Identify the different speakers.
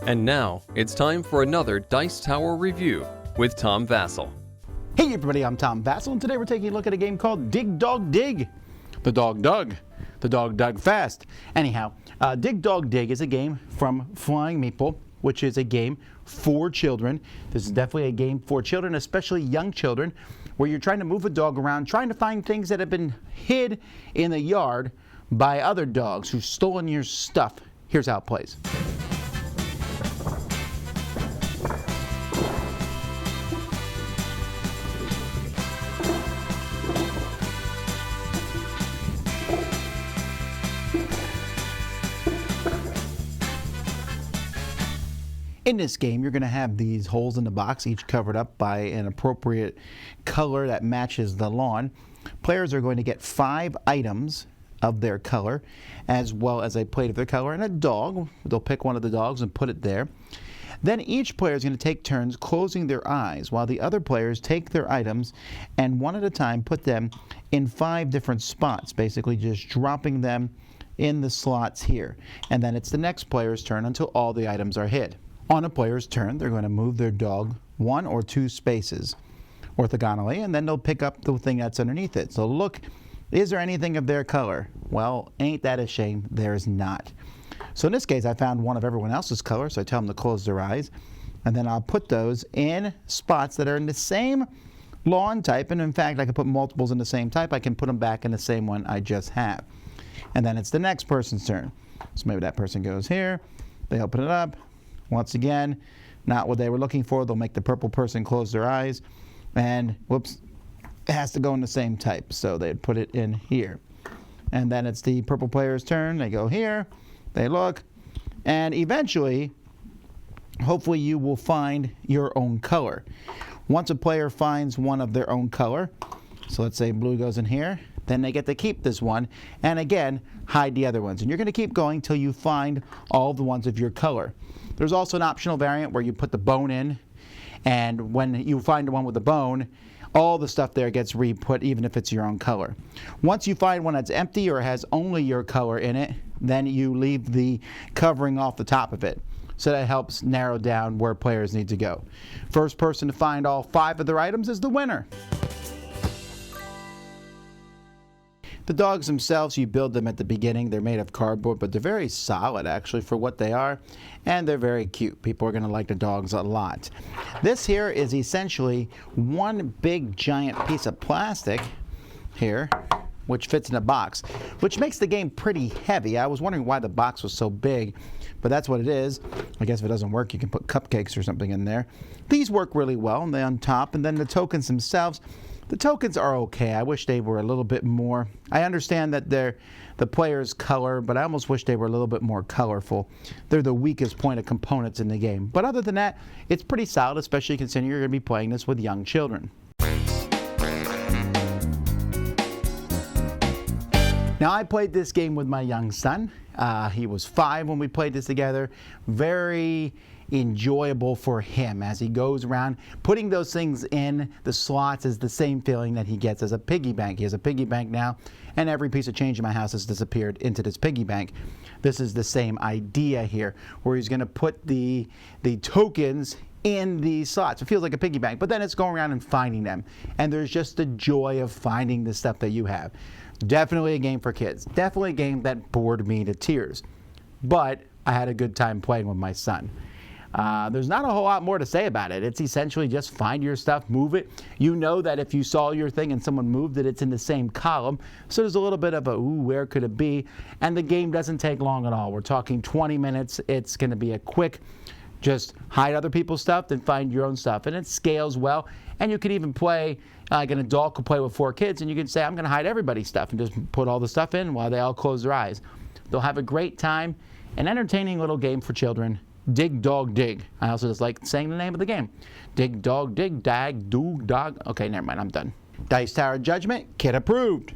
Speaker 1: And now, it's time for another Dice Tower review with Tom Vasel.
Speaker 2: Hey everybody, I'm Tom Vasel, and today we're taking a look at a game called Dig Dog Dig. The dog dug fast. Anyhow, Dig Dog Dig is a game from Flying Meeple, which is a game for children. This is definitely a game for children, especially young children, where you're trying to move a dog around, trying to find things that have been hid in the yard by other dogs who've stolen your stuff. Here's how it plays. In this game, you're going to have these holes in the box, each covered up by an appropriate color that matches the lawn. Players are going to get 5 items of their color, as well as a plate of their color and a dog. They'll pick one of the dogs and put it there. Then each player is going to take turns closing their eyes while the other players take their items and one at a time put them in 5 different spots, basically just dropping them in the slots here. And then it's the next player's turn until all the items are hid. On a player's turn, they're going to move their dog 1 or 2 spaces orthogonally, and then they'll pick up the thing that's underneath it. So look, is there anything of their color? Well, ain't that a shame? There's not. So in this case, I found one of everyone else's color, so I tell them to close their eyes, and then I'll put those in spots that are in the same lawn type, and in fact, I can put multiples in the same type. I can put them back in the same one I just have. And then it's the next person's turn. So maybe that person goes here, they open it up. Once again, not what they were looking for. They'll make the purple person close their eyes. And, whoops, it has to go in the same type. So they'd put it in here. And then it's the purple player's turn. They go here. They look. And eventually, hopefully you will find your own color. Once a player finds one of their own color, so let's say blue goes in here, then they get to keep this one. And again, hide the other ones. And you're going to keep going till you find all the ones of your color. There's also an optional variant where you put the bone in, and when you find the one with the bone, all the stuff there gets re-put even if it's your own color. Once you find one that's empty or has only your color in it, then you leave the covering off the top of it. So that helps narrow down where players need to go. First person to find all 5 of their items is the winner. The dogs themselves, you build them at the beginning. They're made of cardboard, but they're very solid actually for what they are, and they're very cute. People are going to like the dogs a lot. This here is essentially one big giant piece of plastic here, which fits in a box, which makes the game pretty heavy. I was wondering why the box was so big, but that's what it is. I guess if it doesn't work, you can put cupcakes or something in there. These work really well, and they're on top, and then the tokens themselves. The tokens are okay. I wish they were a little bit more. I understand that they're the player's color, but I almost wish they were a little bit more colorful. They're the weakest point of components in the game. But other than that, it's pretty solid, especially considering you're going to be playing this with young children. Now, I played this game with my young son. He was 5 when we played this together. Very enjoyable for him as he goes around. Putting those things in the slots is the same feeling that he gets as a piggy bank. He has a piggy bank now, and every piece of change in my house has disappeared into this piggy bank. This is the same idea here, where he's going to put the tokens in the slots. It feels like a piggy bank, but then it's going around and finding them. And there's just the joy of finding the stuff that you have. Definitely a game for kids. Definitely a game that bored me to tears. But I had a good time playing with my son. There's not a whole lot more to say about it. It's essentially just find your stuff, move it. You know that if you saw your thing and someone moved it, it's in the same column. So there's a little bit of a, ooh, where could it be? And the game doesn't take long at all. We're talking 20 minutes. It's going to be a quick, just hide other people's stuff, then find your own stuff. And it scales well. And you could even play, like an adult could play with 4 kids, and you can say, I'm going to hide everybody's stuff, and just put all the stuff in while they all close their eyes. They'll have a great time. An entertaining little game for children. Dig Dog Dig. I also just like saying the name of the game. Dig Dog Dig, Dag, Doog, Dog. Okay, never mind, I'm done. Dice Tower Judgment, kid approved.